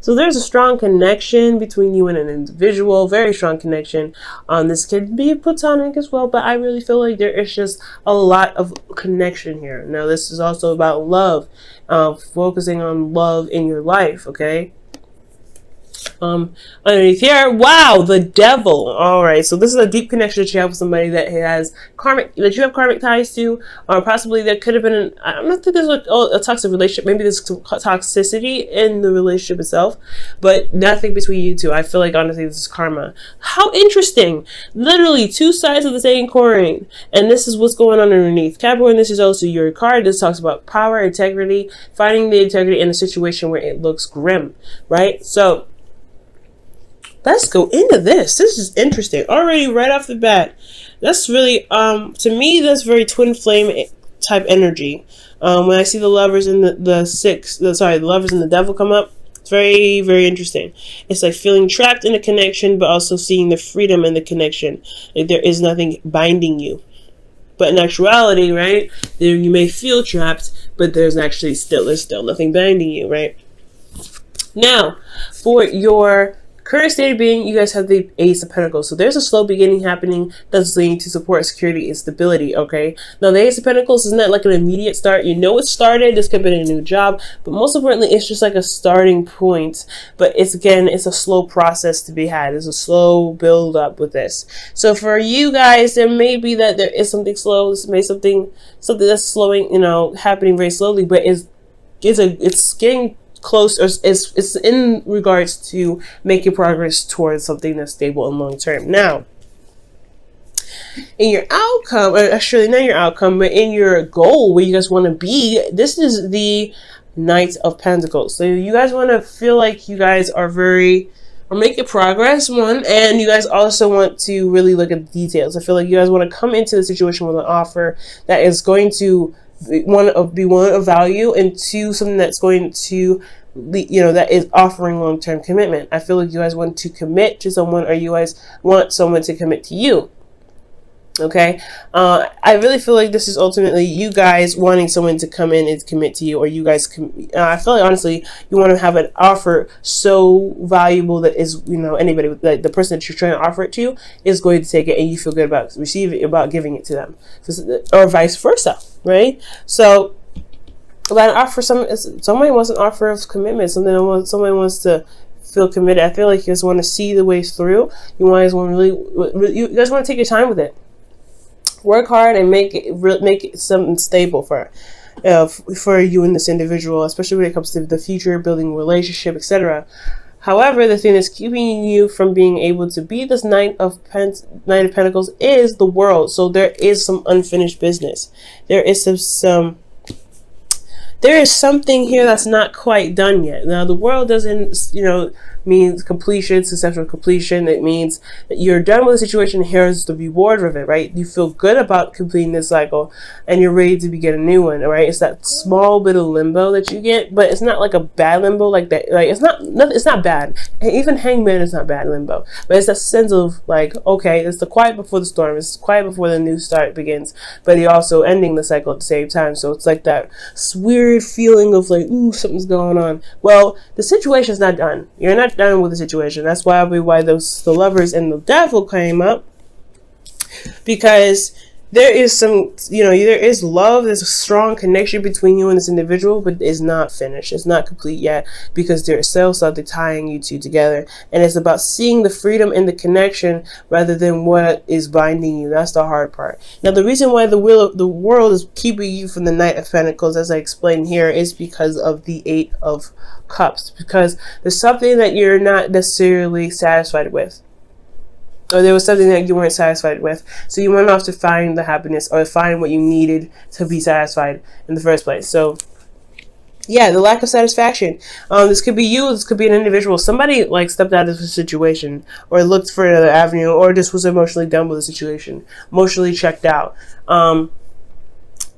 So there's a strong connection between you and an individual, very strong connection. This could be platonic as well, but I really feel like there is just a lot of connection here. Now, this is also about love, focusing on love in your life, okay? Underneath here, wow, the devil. All right, so this is a deep connection that you have with somebody that has that you have karmic ties to, or possibly there could have been I don't think there's a toxic relationship. Maybe there's toxicity in the relationship itself, but nothing between you two. I feel like honestly this is karma. How interesting! Literally two sides of the same coin, and this is what's going on underneath. Capricorn, this is also your card. This talks about power, integrity, finding the integrity in a situation where it looks grim, right? So let's go into this. This is interesting. Already right off the bat. That's really, to me, that's very twin flame type energy. When I see the lovers and the lovers and the devil come up, it's very, very interesting. It's like feeling trapped in a connection, but also seeing the freedom in the connection. Like there is nothing binding you. But in actuality, right, there you may feel trapped, but there's still nothing binding you, right? Now, for your current state of being, you guys have the Ace of Pentacles. So there's a slow beginning happening that's leading to support, security, and stability, okay? Now, the Ace of Pentacles is not like an immediate start. You know it started. This could be a new job. But most importantly, it's just like a starting point. But it's a slow process to be had. It's a slow build up with this. So for you guys, there may be that there is something slow. This may something that's slowing, happening very slowly. But it's getting close, or it's in regards to making progress towards something that's stable and long term. Now, in your outcome, or actually not your outcome, but in your goal where you guys want to be, this is the Knight of Pentacles. So you guys want to feel like you guys are making progress, and you guys also want to really look at the details. I feel like you guys want to come into the situation with an offer that is going to be one of value, and two, something that's going to that is offering long-term commitment. I feel like you guys want to commit to someone, or you guys want someone to commit to you. Okay, I really feel like this is ultimately you guys wanting someone to come in and commit to you, or you guys I feel like honestly you want to have an offer so valuable that is anybody, the person that you're trying to offer it to is going to take it, and you feel good about receiving it, about giving it to them, or vice versa, right? So about an offer, somebody wants an offer of commitment, somebody wants to feel committed. I feel like you guys want to see the way through. You guys want to take your time with it. Work hard and make it something stable for you and this individual, especially when it comes to the future, building a relationship, etc. However, the thing that's keeping you from being able to be this Knight of Pentacles is the world. So there is some unfinished business. There is there is something here that's not quite done yet. Now, the world doesn't, mean completion, successful completion. It means that you're done with the situation. Here's the reward of it, right? You feel good about completing this cycle, and you're ready to begin a new one, right? It's that small bit of limbo that you get, but it's not like a bad limbo like that. Like it's not bad. Even Hangman is not bad limbo, but it's that sense of like, okay, it's the quiet before the storm. It's quiet before the new start begins, but you're also ending the cycle at the same time. So it's like that weird feeling of like, ooh, something's going on. Well, the situation's not done. You're not done with the situation. That's why the lovers and the devil came up, because there is there is love, there's a strong connection between you and this individual, but it's not finished, it's not complete yet, because there is still something tying you two together, and it's about seeing the freedom in the connection rather than what is binding you. That's the hard part. Now, the reason why the world is keeping you from the Knight of Pentacles, as I explained here, is because of the Eight of Cups, because there's something that you're not necessarily satisfied with, or there was something that you weren't satisfied with, so you went off to find the happiness, or find what you needed to be satisfied in the first place. So yeah, the lack of satisfaction. This could be you, this could be an individual. Somebody like stepped out of the situation, or looked for another avenue, or just was emotionally done with the situation, emotionally checked out.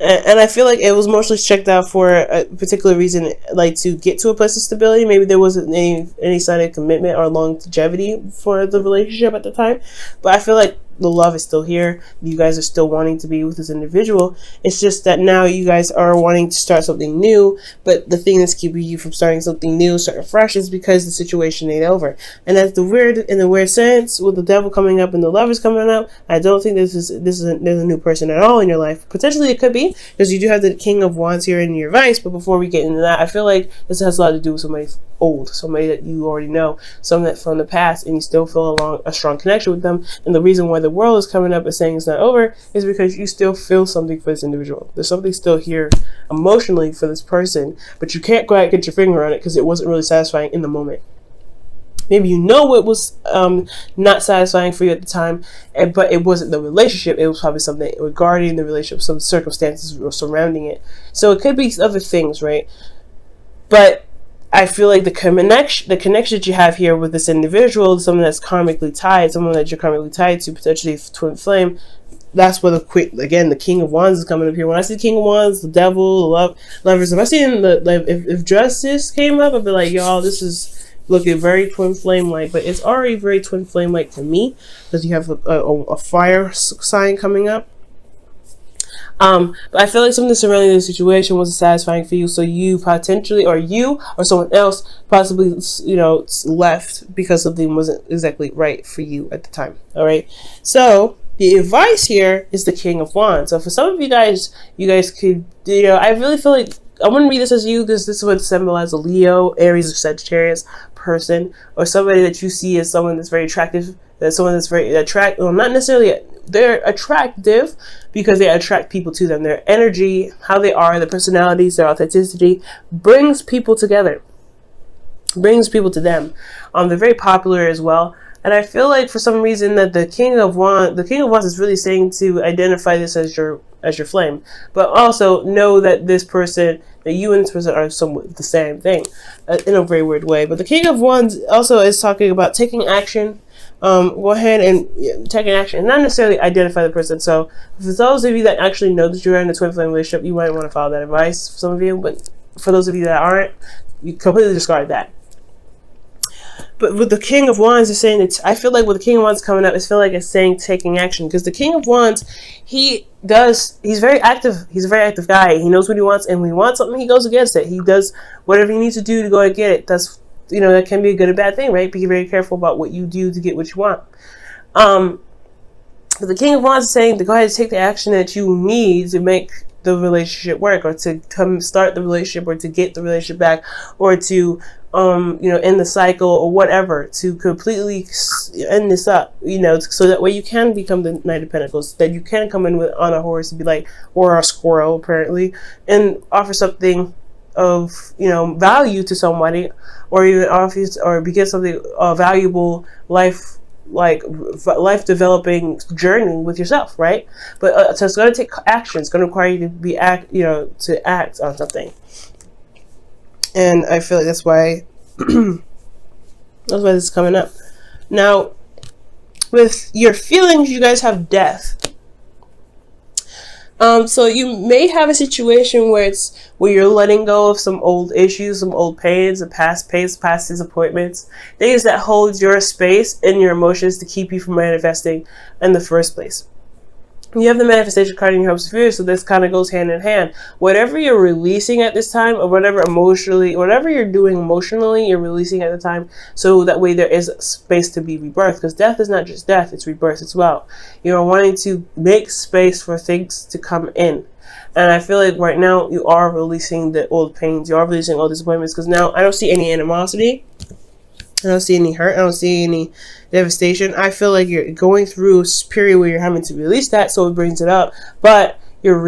And I feel like it was mostly checked out for a particular reason, like to get to a place of stability. Maybe there wasn't any sign of commitment or longevity for the relationship at the time. But I feel like the love is still here. You guys are still wanting to be with this individual. It's just that now you guys are wanting to start something new, but the thing that's keeping you from starting something new, starting fresh, is because the situation ain't over. And that's in the weird sense, with the devil coming up and the lovers coming up, I don't think there's a new person at all in your life. Potentially it could be, because you do have the King of Wands here in your advice, but before we get into that, I feel like this has a lot to do with somebody old, somebody that you already know, someone that from the past, and you still feel a strong connection with them. And the reason why the world is coming up and saying it's not over is because you still feel something for this individual. There's something still here emotionally for this person, but you can't go out and get your finger on it because it wasn't really satisfying in the moment. Maybe you know it was not satisfying for you at the time, but it wasn't the relationship. It was probably something regarding the relationship, some circumstances surrounding it. So it could be other things, right? But I feel like the connection that you have here with this individual, someone that's karmically tied, someone that you're karmically tied to, potentially twin flame, that's where the King of Wands is coming up here. When I see King of Wands, the devil, the lovers, if I see if Justice came up, I'd be like, y'all, this is looking very twin flame like, but it's already very twin flame like to me, because you have a fire sign coming up. But I feel like something surrounding the situation wasn't satisfying for you, so you potentially, or you or someone else possibly, left because something wasn't exactly right for you at the time. All right, so the advice here is the King of Wands. So for some of you guys could, I really feel like I wouldn't read this as you, because this would symbolize a Leo, Aries, or Sagittarius person, or somebody that you see as someone that's very attractive, that's someone that's very attractive, well, not necessarily, they're attractive because they attract people to them. Their energy, how they are, their personalities, their authenticity brings people together, brings people to them. They're very popular as well. And I feel like for some reason that the King of Wands is really saying to identify this as your flame, but also know that this person, that you and this person are somewhat the same thing, in a very weird way. But the King of Wands also is talking about taking action. Go ahead and take an action, and not necessarily identify the person. So for those of you that actually know that you're in a twin flame relationship, you might want to follow that advice, for some of you. But for those of you that aren't, you completely discard that. But with the King of Wands, is saying that I feel like with the King of Wands coming up, I feel like it's saying taking action, because the King of Wands, he's very active. He's a very active guy. He knows what he wants, and when he wants something, he goes against it. He does whatever he needs to do to go and get it. That's, that can be a good and bad thing, right? Be very careful about what you do to get what you want. But the King of Wands is saying to go ahead and take the action that you need to make the relationship work, or to come start the relationship, or to get the relationship back, or to end the cycle, or whatever, to completely end this up, so that way you can become the Knight of Pentacles, that you can come in on a horse and be like, or a squirrel apparently, and offer something of value to somebody, or even offer or begin something valuable life developing journey with yourself, right? But so it's going to take action. It's going to require you to act on something. And I feel like that's why this is coming up. Now, with your feelings, you guys have death. So you may have a situation where you're letting go of some old issues, some old pains, and past disappointments, things that hold your space and your emotions to keep you from manifesting in the first place. You have the manifestation card in your hopes of fears, so this kind of goes hand in hand. Whatever you're releasing at this time, or whatever you're doing emotionally, you're releasing at the time, so that way there is space to be rebirthed. Because death is not just death, it's rebirth as well. You're wanting to make space for things to come in. And I feel like right now you are releasing the old pains, you are releasing all disappointments, because now I don't see any animosity. I don't see any hurt. I don't see any devastation. I feel like you're going through a period where you're having to release that, so it brings it up. But you're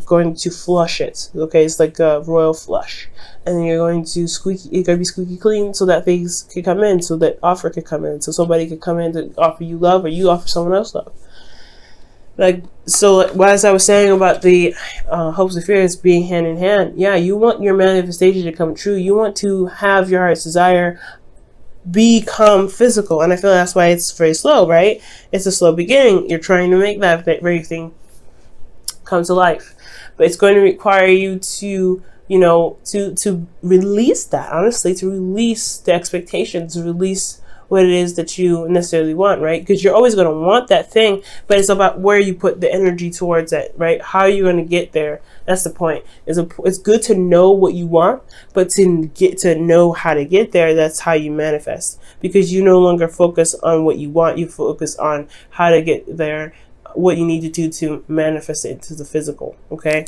going to flush it. Okay, it's like a royal flush, and you're going to be squeaky clean, so that things can come in, so that offer can come in, so somebody can come in to offer you love, or you offer someone else love. As I was saying about the hopes and fears being hand in hand, yeah, you want your manifestation to come true. You want to have your heart's desire become physical, and I feel that's why it's very slow, right? It's a slow beginning. You're trying to make that very thing come to life, but it's going to require you to to release that, honestly, to release the expectations, to release what it is that you necessarily want, right? Because you're always going to want that thing, but it's about where you put the energy towards it, right? How are you going to get there? That's the point. It's good to know what you want, but to get to know how to get there, that's how you manifest. Because you no longer focus on what you want, you focus on how to get there, what you need to do to manifest it into the physical, okay?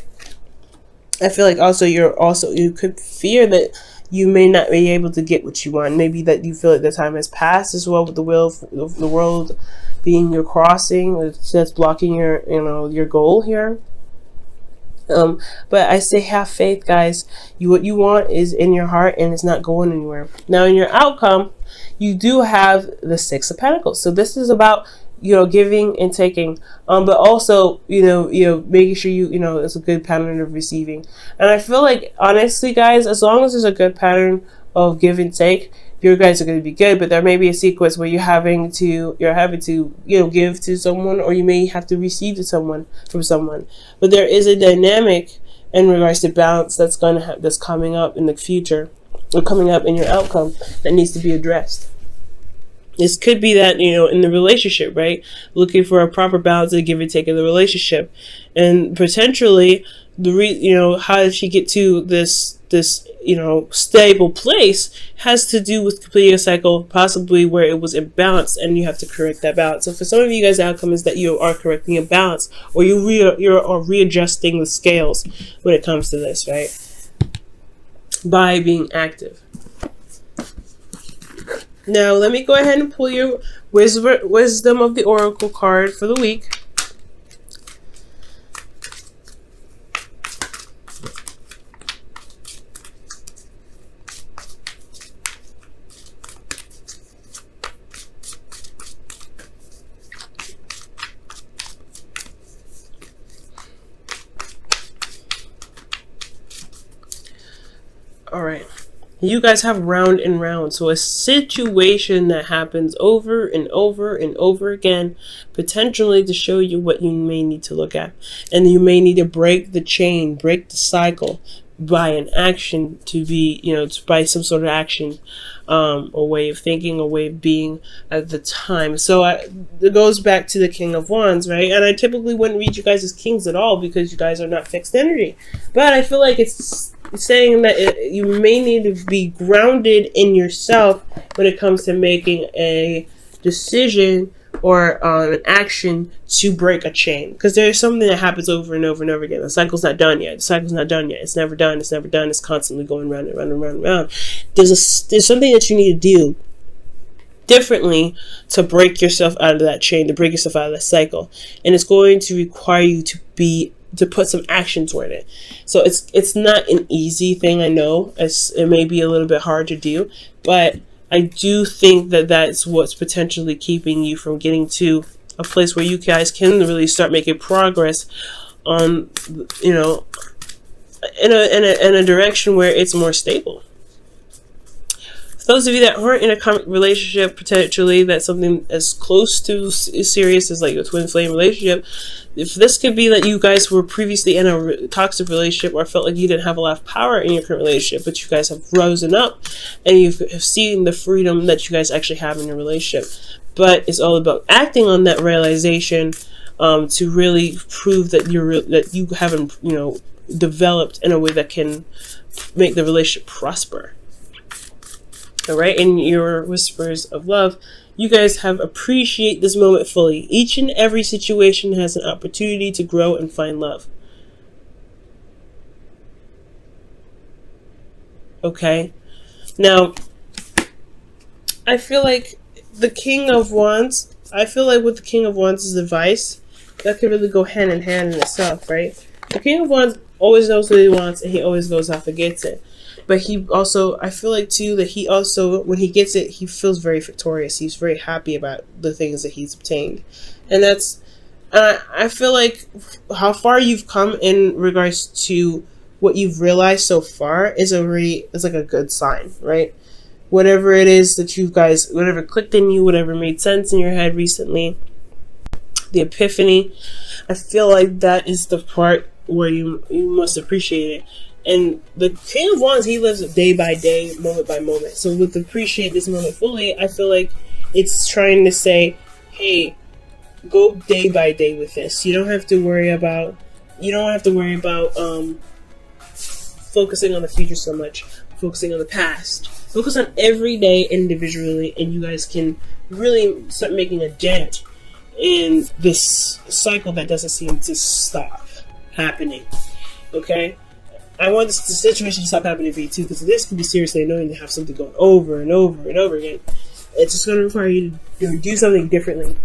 I feel like also you could fear that you may not be able to get what you want. Maybe that you feel like the time has passed as well, with the world being your crossing, that's blocking your goal here. But I say have faith, guys. What you want is in your heart, and it's not going anywhere. Now, in your outcome, you do have the Six of Pentacles. So this is about giving and taking, but also making sure it's a good pattern of receiving. And I feel like, honestly, guys, as long as there's a good pattern of give and take, your guys are going to be good. But there may be a sequence where you're having to give to someone, or you may have to receive from someone. But there is a dynamic in regards to balance that's coming up in the future, or coming up in your outcome, that needs to be addressed. This could be that, in the relationship, right? Looking for a proper balance of give and take in the relationship. And potentially, how did she get to this stable place has to do with completing a cycle, possibly where it was imbalanced, and you have to correct that balance. So for some of you guys, the outcome is that you are correcting a balance, or you're readjusting the scales when it comes to this, right? By being active. Now, let me go ahead and pull your Wisdom of the Oracle card for the week. All right. You guys have round and round. So a situation that happens over and over and over again, potentially to show you what you may need to look at. And you may need to break the chain, break the cycle by an action, to be, by some sort of action, a way of thinking, a way of being at the time. So it goes back to the King of Wands, right? And I typically wouldn't read you guys as kings at all, because you guys are not fixed energy. But I feel like it's saying that you may need to be grounded in yourself when it comes to making a decision or an action to break a chain, because there's something that happens over and over and over again. The cycle's not done yet. The cycle's not done yet. It's never done. It's never done. It's constantly going round and round and round and round. There's something that you need to do differently to break yourself out of that chain, to break yourself out of that cycle, and it's going to require you to put some action toward it. So it's not an easy thing. I know it may be a little bit hard to do, but I do think that that's what's potentially keeping you from getting to a place where you guys can really start making progress on, in a direction where it's more stable. For those of you that aren't in a karmic relationship, potentially that's something as close to serious as like a twin flame relationship. If this could be that you guys were previously in a toxic relationship, or felt like you didn't have a lot of power in your current relationship, but you guys have risen up and you have seen the freedom that you guys actually have in your relationship. But it's all about acting on that realization, to really prove that you haven't developed in a way that can make the relationship prosper. All right, in your whispers of love, you guys have appreciate this moment fully. Each and every situation has an opportunity to grow and find love. Okay, now I feel like the King of Wands, with the King of Wands' advice, that could really go hand in hand in itself, right? The King of Wands always knows what he wants, and he always goes off and gets it. But he also, I feel like too, that he also, when he gets it, he feels very victorious. He's very happy about the things that he's obtained. And that's, I feel like how far you've come in regards to what you've realized so far is like a good sign, right? Whatever it is that you guys, whatever clicked in you, whatever made sense in your head recently, the epiphany, I feel like that is the part where you must appreciate it. And the King of Wands, he lives day by day, moment by moment. So with appreciate this moment fully, I feel like it's trying to say, hey, go day by day with this. You don't have to worry about focusing on the future so much, focusing on the past. Focus on every day individually, and you guys can really start making a dent in this cycle that doesn't seem to stop happening. Okay? I want the situation to stop happening for you too, because this can be seriously annoying to have something going over and over and over again. It's just going to require you to do something differently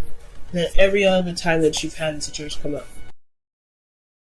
than every other time that you've had the situation come up.